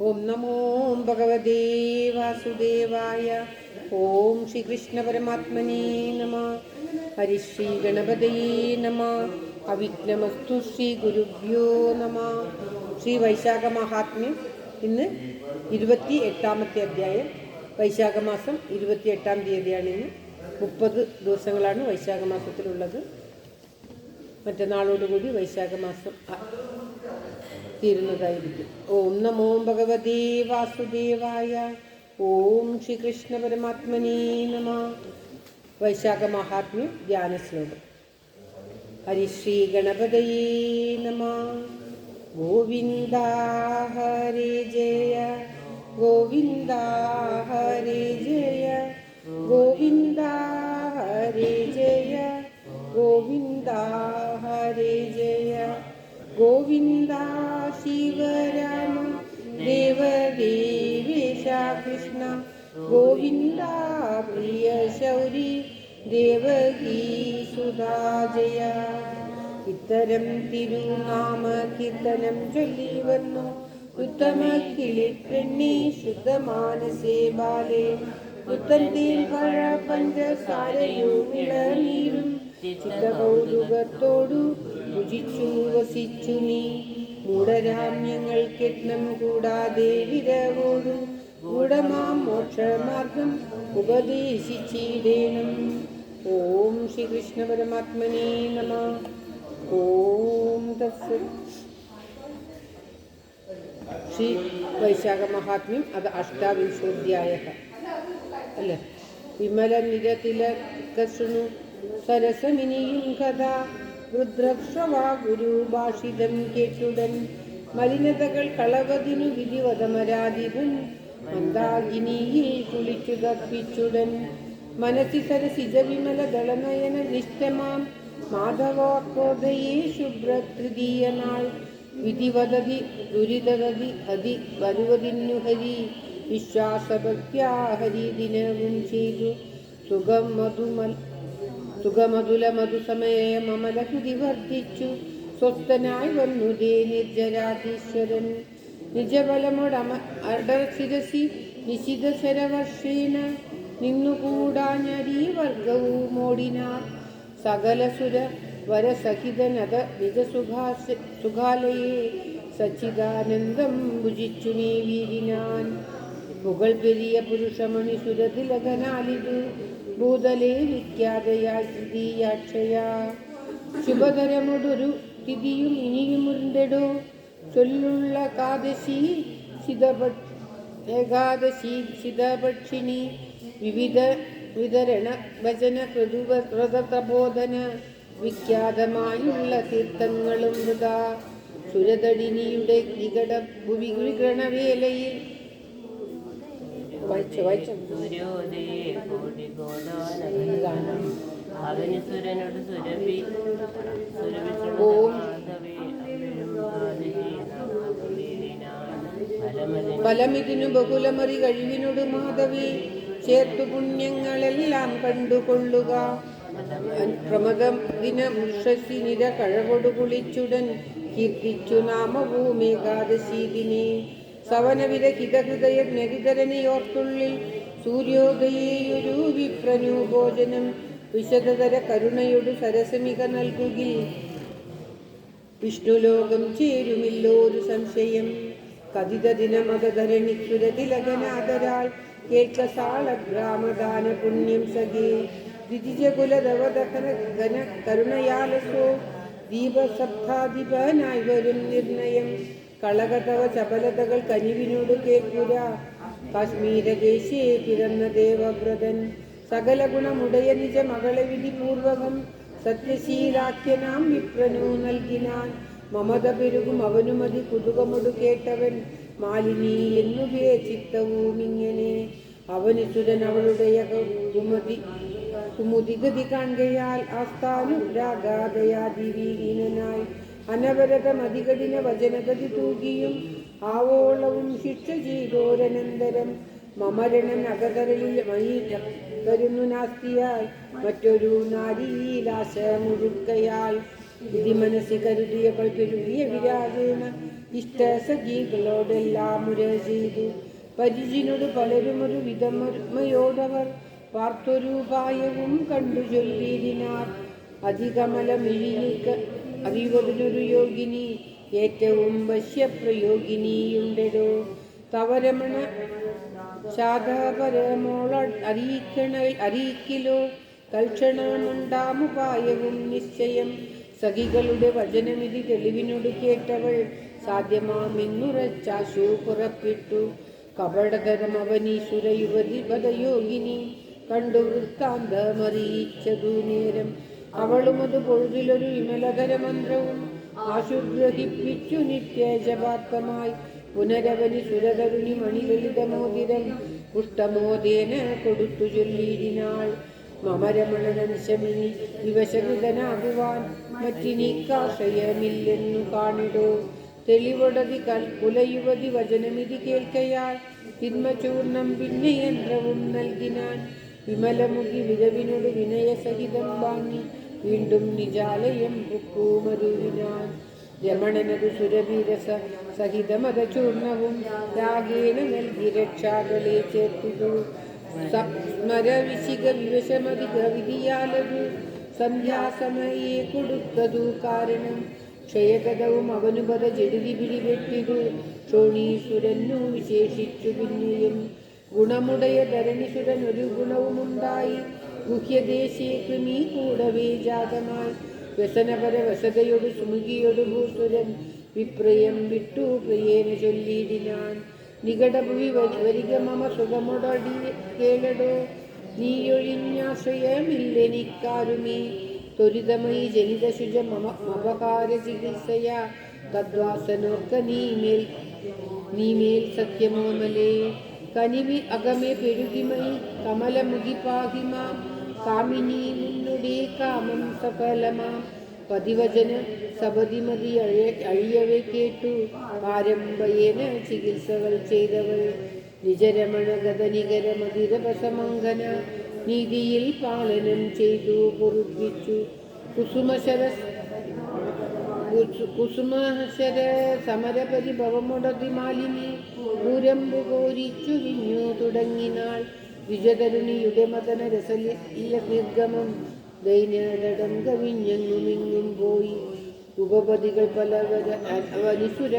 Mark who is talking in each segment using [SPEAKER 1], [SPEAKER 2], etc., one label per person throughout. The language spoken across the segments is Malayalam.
[SPEAKER 1] ഓം നമോ ഭഗവതേ വാസുദേവായ. ഓം ശ്രീകൃഷ്ണ പരമാത്മനേ നമഃ. ഹരിശ്രീ ഗണപതയേ നമഃ. അവിഘ്നമസ്തു. ശ്രീ ഗുരുഭ്യോ നമഃ. ശ്രീ വൈശാഖ മഹാത്മ്യം. ഇന്ന് 28-ാമത്തെ അധ്യായം. വൈശാഖ മാസം 28-ാം തീയതിയാണ് ഇന്ന്. 30 ദിവസങ്ങളാണ് വൈശാഖ മാസത്തിലുള്ളത്. മറ്റന്നാളോടുകൂടി വൈശാഖ മാസം തീരുന്നതായിരിക്കും. ഓം നമോ ഭഗവതേ വാസുദേവായ. ഓം ശ്രീകൃഷ്ണ പരമാത്മനേ നമഃ. വൈശാഖ മഹാത്മ്യം ധ്യാന ശ്ലോകം. ഹരിശ്രീ ഗണപതയേ നമഃ. ഗോവിന്ദ ഹരി ജയ ഗോവിന്ദ ഹരി ജയ ഗോവിന്ദ ഹരി ജയ ഗോവിന്ദ ഹരി ജയ ഗോവിന്ദ ശിവരാമ ദേവദേവേശ കൃഷ്ണ ഗോവിന്ദ പ്രിയ ശൗരി ദേവകീ സുധാ ജയ. ഇത്തരം തിരുനാമ കീർത്തനം ചൊല്ലി വന്നു ഉത്തമ കിളിപ്പെണ്ണി ശുദ്ധമാനസേ ബാലേ. പുത്തൻതേൻ പഴ പഞ്ചസാരയും ഇളനീരും ചിത്തകൗതുകത്തോടു രുചിച്ചു വസിച്ചു നീ. മൂഢരാമ്യങ്ങൾക്കെത്നം കൂടാതെ വിരവോടു ഗൂഢമാം മോക്ഷമാർഗം ഉപദേശിച്ചിടേണം. ഓം ശ്രീകൃഷ്ണ പരമാത്മനേ നമഃ. ഓം തത്സത്. ശ്രീ വൈശാഖ മഹാത്മ്യം അത് 8-ാവിംശോധ്യായഃ അല്ലേ. വിമല നിരതിലകശൃണു സരസമിനിയും കഥ രുദ്രശ്രവാ ഗുരു ഭാഷിതം കേട്ടുടൻ. മലിനതകൾ കളവതിനു വിധിവതമരാധിപൻ മന്ദാകിനിയിൽ കുളിച്ചു തപ്പിച്ചുടൻ. മനസ്സി സരസിജ വിമല ദളനയന നിഷ്ടമാം മാധവാക്രോധയേ ശുഭ്രതൃതീയ നാൾ. വിധിവദതി ദുരിതദതി ഹതി വരുവതിന്നു ഹരി വിശ്വാസഭക്ത്യാ ഹരി ദിനവും ചെയ്തു. സുഖമധുല മധുസമയ മമലഹൃതി വർദ്ധിച്ചു. സ്വസ്ഥനായി വന്നു ദേ നിർജരാധീശ്വരൻ. നിജബലമൊടമ അടർശിരസി നിശിത ശരവർഷേണ നിന്നുകൂടാഞ്ഞരീ വർഗവുമോടിനാർ. സകലസുര വരസഹിതനത നിജസുഖാലയേ സച്ചിദാനന്ദം ഭുജിച്ചു നീ വീരിനാൻ. പുകൾ പെരിയ പുരുഷമണി സുരതിലകനാലിതു ഭൂതലേ വിഖ്യാതയാക്ഷയാ. ശുഭതരമൊടൊരു തിഥിയും ഇനിയുമുണ്ടടോ ചൊല്ലുള്ള ഏകാദശി ശിതപക്ഷിണി. വിവിധ വിതരണ വചന വ്രതപ്രബോധന വിഖ്യാതമായുള്ള തീർത്ഥങ്ങളും വൃതാ. സുരതടിനിയുടെ നികട വിഗ്രഹണവേലയിൽ ഫലമിതിനു ബഹുലമറി കഴിവിനോട് മാധവി ചേർത്തു പുണ്യങ്ങളെല്ലാം കണ്ടുകൊള്ളുക. പ്രമദം ദിന മുഷസി നിര കഴകൊടു കുളിച്ചുടൻ കീർത്തിച്ചു നാമഭൂമേകാദശി ദിനേ. സവനവിരഹിത ഹൃദയ നരിതരനെയോർത്തുള്ളിൽ സൂര്യോദയേയൊരു വിപ്രനു ഭോജനം വിശദതര കരുണയോടു സരസമിക നൽകുകിൽ വിഷ്ണുലോകം ചേരുമില്ലോരു സംശയം. കഥിത ദിനമതധരണിക്കുരതിലകനാദരാൾ കേൾക്ക സാളഗ്രാമദാന പുണ്യം സഖേ. ദ്വിജകുലദവദഹന ഘന കരുണയാലസോ ദീപസപ്താധിപനായി വരും നിർണയം. കളകതവ ചപലതകൾ കനിവിനോട് കേൾക്കുര. കാശ്മീരദേശേ പിറന്ന ദേവവ്രതൻ സകല ഗുണമുടയ നിജ മകളെ വിധിപൂർവകം സത്യശീലാഖ്യനാം വിപ്രനു നൽകിനാൻ. മമത പെരുകും അവനുമതി കുതുകമൊടു കേട്ടവൻ മാലിനി എന്നുകേ ചിത്തവുമിങ്ങനെ. അവന് സുരൻ അവളുടെ കുമുദിഗതി കാൺകയാൽ ആസ്ഥാനുരാഗാതയാതിവീഹീനനായി അനവരതമതികഠിന വചനഗതി തൂകിയും ആവോളവും ശിക്ഷ ചെയ്തോരനന്തരം മമരണൻ അകതരളിൽ വരുന്നു നാസ്തിയായി മറ്റൊരു നാരീലാശ മുഴുക്കയാൽ. വിധി മനസ്സി കരുതിയവൾ പെരുകിയ വിരാജേന ഇഷ്ടസഖികളോടെല്ലാം മുര ചെയ്തു. പരിചിനോട് പലരുമൊരു വിധമയോടവർ പാർത്തൊരുപായവും കണ്ടു ചൊല്ലിയിടിനാർ. അതികമലമിഴിയിൽ അറിവതിനൊരു യോഗിനി, ഏറ്റവും വശ്യപ്രയോഗിനിയുണ്ടോ. തവരമണ ശാദപരമോള അറിയിക്കലോ തൽക്ഷണമുണ്ടാമുപായവും നിശ്ചയം. സഖികളുടെ വചനമിതി തെളിവിനോട് കേട്ടവൾ സാധ്യമാമെന്നുറച്ചാശു പുറപ്പെട്ടു. കപടതരം അവനീശ്വര യുവതി പദയോഗിനി കണ്ടു വൃത്താന്തമറിയിച്ചതു നേരം. അവളുമത് പൊഴുതിലൊരു വിമലധര മന്ത്രവും ആശുഗ്രഹിപ്പിച്ചു നിത്യജപാത്തമായി. പുനരവനി സുരതരുണി മണിലളിതമോതിരം പുഷ്ടമോദേന കൊടുത്തു ചൊല്ലിയിടിനാൾ. മമരമണനശമിനി വിവശകൃതനാകുവാൻ മറ്റിനിക്കാശ്രയമില്ലെന്നു കാണിടോ. തെളിവൊടതി കുലയുവതി വചനമിതി കേൾക്കയാൽ തിന്മചൂർണം പിന്നെ യന്ത്രവും നൽകിനാൻ. വിമലമുഖി വിധവിനോട് വിനയസഹിതം വാങ്ങി വീണ്ടും നിജാലയം പുക്കൂമരുവിനാൻ. രമണനതു സുരഭിരസ സഹിതമതചൂർണവും രാഗേണ നൽകി രക്ഷാകളെ ചേർത്തിതു. സ്മരവിശിക വിവശമധിക വിധിയാലതു സന്ധ്യാസമയെ കൊടുത്തതു കാരണം. ക്ഷയഗതവും അവനുപത ജഡിതി പിടിവെട്ടിതു ക്ഷോണീസുരനു വിശേഷിച്ചു പിന്നെയും. ഗുണമുടയ ധരണിസുരൻ ഒരു ഗുണവുമുണ്ടായി ഗുഹ്യദേശീയ കൃമി കൂടവേ ജാതമായി. വ്യസനപര വസതയോട് സുമുഖിയോട് ഭൂസുരൻ വിപ്രയം വിട്ടു പ്രിയേന ചൊല്ലിയിടിനാൻ. നികടഭുവി വരിക മമ സുഖമൊടടി കേളടോ, നീയൊഴിഞ്ഞാശ്രയമില്ലെനിക്കാരുമേ. ത്വരിതമയി ജനിതശുച മമകാര ചികിത്സയ തദ്വാസനോർക്ക നീമേൽ സത്യമോമലേ. കനിവി അകമേ പെരുകിമയി കമലമുഖി പാഹിമാം കാമിനി നിന്നുടേ കാമം സഫലമാം. പതിവചന സപതിമതി അഴിയവെ കേട്ടു പാരമ്പയേന ചികിത്സകൾ ചെയ്തവൾ. നിജരമണഗത നികര മതിരപസമംഗന നീതിയിൽ പാലനം ചെയ്തു പൊറുപ്പിച്ചു. കുസുമശര സമരപരിഭവമൊടതി മാലിനി പൂരമ്പു കോരിച്ചു വിഞ്ഞു തുടങ്ങിനാൾ. വിജതരുണിയുടെ മതന രസലില്ല നിർഗമം ദൈനടം കവിഞ്ഞെങ്ങുമിങ്ങും പോയി. ഉപപതികൾ പലവര അവനിസുര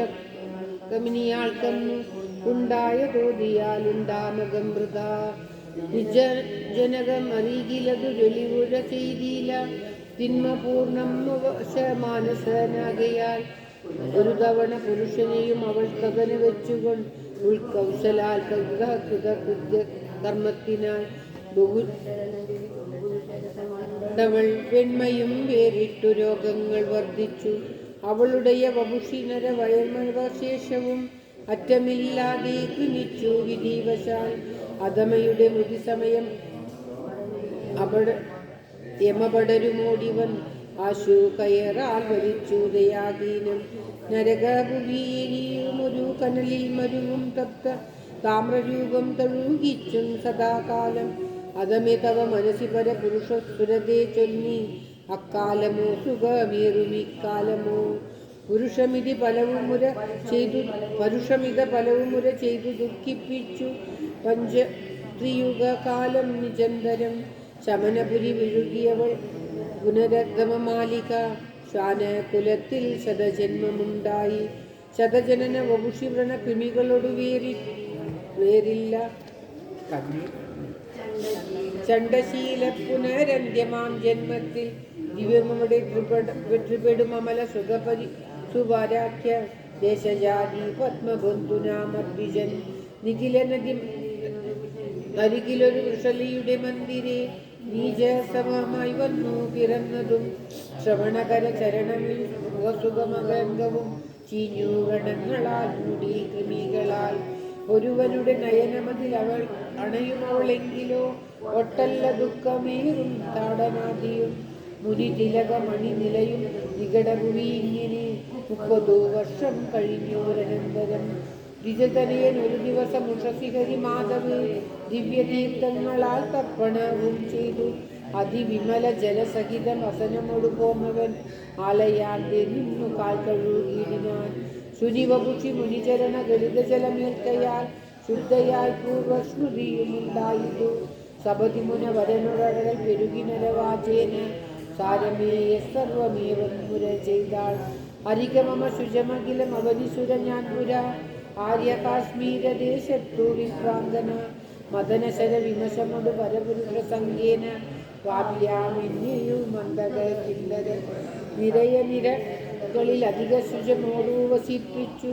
[SPEAKER 1] കമിനിയാൾക്കന്നു ഉണ്ടായ തോതിയാലുണ്ടാമകം വൃത. ജനകം അറിയിലതു ജൊലിവുഴ ചെയ്തില്ല തിന്മപൂർണം മാനസനാകയാൽ. ഒരു തവണ പുരുഷനെയും അവൾ കഥന വെച്ചുകൊണ്ട് ഉൾക്കൗശലാൽ കർമ്മത്തിനാൽ ബഹുവൾ വെണ്മയും വേറിട്ടു രോഗങ്ങൾ വർദ്ധിച്ചു. അവളുടെ വപുഷിനര വയർമവശേഷവും അറ്റമില്ലാതെ കൃമിച്ചു വിധിവശാൽ. അധമയുടെ മൃതിസമയം യമപടരുമോടിവൻ ആശു കയറാൽ വലിച്ചു ദയാഹീനം. നരകഭുവിയൊരു കനലിൽ മരുവും തപ്ത താമ്രരൂപം തഴുകിച്ചും സദാകാലം. അധമേ തവ മനസി പര പുരുഷസുരതേ ചൊല്ലി അക്കാലമോ സുഖമേറുമിക്കാലമോ. പരുഷമിത പലവുമുര ചെയ്തു ദുഃഖിപ്പിച്ചു പഞ്ചത്രിയുഗകാലം നിജന്തരം. ശമനപുരി വിഴുകിയവൾ പുനരഗമമാലിക ശ്വാനകുലത്തിൽ ശതജന്മമുണ്ടായി. ശതജനന വപുഷിവ്രണ കൃമികളോട് വേറില്ല ചണ്ഡശീല പുനരന്ത്യമാം ജന്മത്തിൽ. ദിവ്യമയുടെ ത്രിപെടുമല സുഖപരിസുവാരാഖ്യ ദേശജാതി പത്മബന്ധുനാമർദ്ദിജൻ. അരികിലൊരു വൃഷലിയുടെ മന്ദിരെ നീജസമമായി വന്നു പിറന്നതും ശ്രവണകര ചരണമിൽ സുഖസുഖമകംഗവും ചീഞ്ഞു വ്രണങ്ങളാൽ മുടി കൃമികളാൽ. ഒരുവനുടെ നയനമതിൽ അവൾ അണയുമവളെങ്കിലോ ഒട്ടല്ല ദുഃഖമേറും താടനാദിയും. മുനി തിലക മണിനിലയും നികടഭുവി ഇങ്ങനെ 30 വർഷം കഴിഞ്ഞോരനന്തരം. ദ്വിജതനയൻ ഒരു ദിവസം ഉഷസിഹരി മാധവ് ദിവ്യതീർത്ഥങ്ങളാൽ തർപ്പണവും ചെയ്തു. അതിവിമല ജലസഹിതം വസനമൊടു പോന്നവൻ ആലയാന്റെ നിന്നു കാൽ കഴുകിയിടിനാൻ. ശുനിവപുഷി മുനിചരണ ഗളിതജലമേൽക്കയാൽ ശുദ്ധയായി പൂർവസ്മൃതിയുമുണ്ടായിതു. സപതിമുന വരനുറകൾ പെരുകിനരവാചേന സാരമേയ സർവമേവം മുര ചെയ്താൾ. ഹരികമമ ശുചമഖിലം അവനിസുര ഞാൻ പുര ആര്യ കാശ്മീരദേശത്തു വിഭ്രാന്തന മദനശര വിമശമൊടു പരപുരുഷ സംഖ്യേന വാപ്യാമിന്യു മന്ദക കില്ലര നിരയ നിരകളിൽ അധിക ശുചമോടു വസിപ്പിച്ചു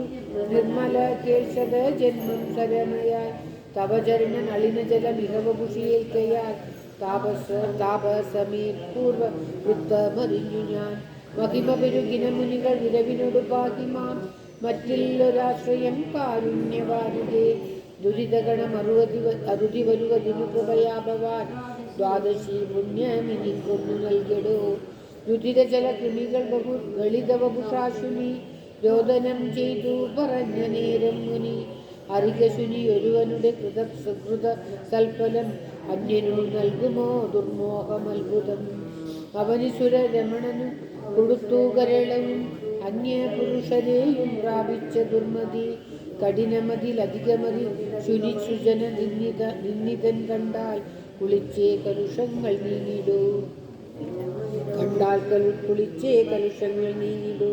[SPEAKER 1] നിർമ്മല കേശത ജന്മം ശരണയാൽ തവചരണ നളിനജല മികവപുഷിയേൽക്കയാൽ താപസമേ പൂർവ വൃത്തമറിഞ്ഞു ഞാൻ. മഹിമ പെരുകിന മുനികൾ വിരവിനോട് പാഹിമാം മറ്റുള്ളൊരാശ്രയം കാരുണ്യവാരിതേ. ദുരിതഗണം അറുതി വരുവതിനു കൃപയാഭവാൻ ദ്വാദശി പുണ്യമിനി കൊന്നു നൽകടോ. രുതിരജല കൃമികൾ ബഹു ഗളിതവപുഷാശുനി രോദനം ചെയ്തു പറഞ്ഞ നേരം മുനി. അരികശുനി ഒരുവനുടെ സുകൃത സൽഫലം അന്യനു നൽകുമോ ദുർമോഹമത്ഭുതം. അവനിസുര രമണനു കൊടുത്തു കരളവും അന്യപുരുഷരെയും പ്രാപിച്ച ദുർമതി. കഠിനമതിലധികമതി ശുനിസുജന നിന്നിതൻ കണ്ടാൽ കുളിച്ചേ കലുഷങ്ങൾ നീങ്ങിടൂ. കുളിച്ചേ കലുഷങ്ങൾ നീങ്ങിടൂ.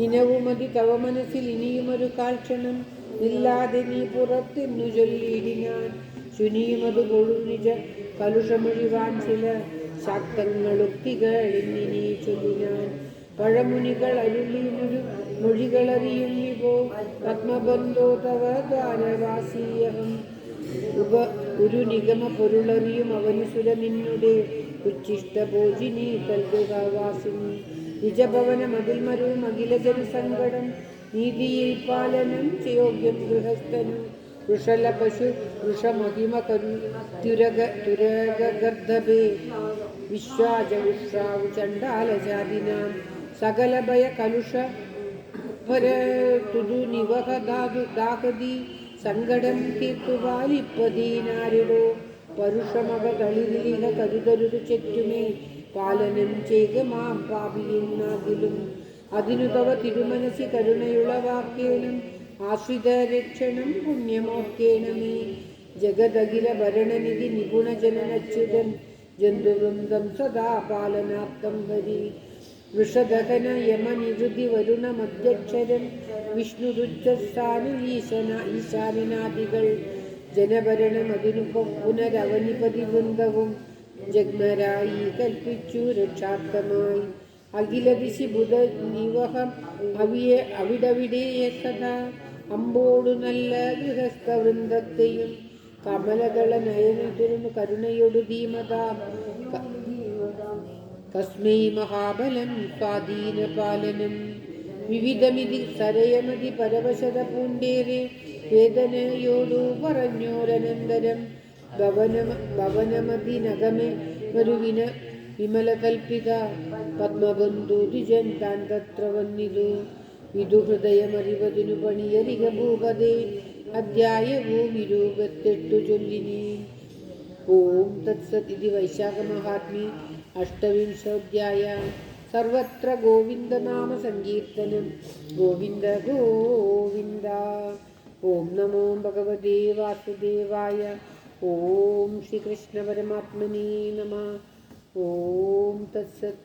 [SPEAKER 1] ഇനവുമതി തവ മനസ്സിൽ ഇനിയുമൊരു കാൽക്ഷണം ഇല്ലാതെ നീ പുറത്തെന്നു ചൊല്ലിയിടിനാൻ. ശുനിയുമതു കൊഴുനിജ കലുഷമൊഴിവാൻ ചില ശാക്തങ്ങളുക്തികൾ എന്നിനെ ചൊല്ലിനാൻ. പഴമുനികൾ അരുളിനൊരു മൊഴികളറിയും വിഭോ പത്മബന്ധോ തവ ദ്വാരവാസീയഹം. ഒരു നിഗമ പൊരുളറിയും അവനുസുര നിന്നുടെ ഉച്ഛിഷ്ടഭോജിനി കൽഗുഹാവാസിനി. നിജഭവന മതിൽമരവും അഖിലജന സങ്കടം നീതിയിൽ പാലനം യോഗ്യം ഗൃഹസ്ഥനു. വൃഷല പശു വൃഷമഹിമ തുരഗർദ്ധഭേ വിശ്വാജ ഉഷ്രാവു ചണ്ഡാലജാതിനാം. സകല ഭയ കലുഷ തുതു നിവഹ ദാഹതി സങ്കടം തീർത്തുപാലിപ്പതീനാരിടോ. പരുഷമക തളിരിലിഹ കരുതരുതു ചെറ്റുമേ പാലനം ചെയ്ക മാം പാപിയെന്നാകിലും. അതിനു തവ തിരുമനസി കരുണയുളവാക്കേണം ആശ്രിത രക്ഷണം പുണ്യമോക്കേണമേ. ജഗദഖില ഭരണനിധി നിഗുണജനനച്യുതൻ ജന്തുവൃന്ദം സദാ പാലനാർത്ഥം ഹരി. വൃഷദഹന യമനിരുതി വരുണ മധ്യക്ഷരൻ വിഷ്ണുരുച്ചസ്ഥാന ഈശാനനാദികൾ ജനഭരണം അതിനു പുനരവനിപതി വൃന്ദവും ജഗ്മരായി കൽപ്പിച്ചു രക്ഷാർത്ഥമായി. അഖിലദിശി ബുധ നിവഹം അവിടവിടെ സദാ അമ്പോടു നല്ല ഗൃഹസ്ഥ വൃന്ദത്തെയും കമലദള നയനതുരുന്നു കരുണയൊടു ധീമതാം. കസ്മൈ മഹാബലം സ്വാധീനപാലനം വിവിധമിതി സരയമതി പരവശത പൂണ്ടേറെ വേദനയോടു പറഞ്ഞോരനന്തരം. ഭവനമതി നഗമേ മരുവിന വിമല കൽപ്പിത പത്മബന്ധു ദ്വിജൻ താൻ തത്ര വന്നിതു. വിദുഹൃദയമറിവതിനു പണിയരിക ഭൂപതേ അധ്യായവും 28 ചൊല്ലിനി. ഓം തത്സത്. ഇതി വൈശാഖമഹാത്മ്യേ അഷ്ടവിംശോധ്യായ. സർവത്ര ഗോവിന്ദനാമ സങ്കീർത്തനം. ഗോവിന്ദ ഗോവിന്ദ. ഓം നമോ ഭഗവതേ വാസുദേവായ. ഓം ശ്രീകൃഷ്ണ പരമാത്മനേ നമഃ. ഓം തത്സത്.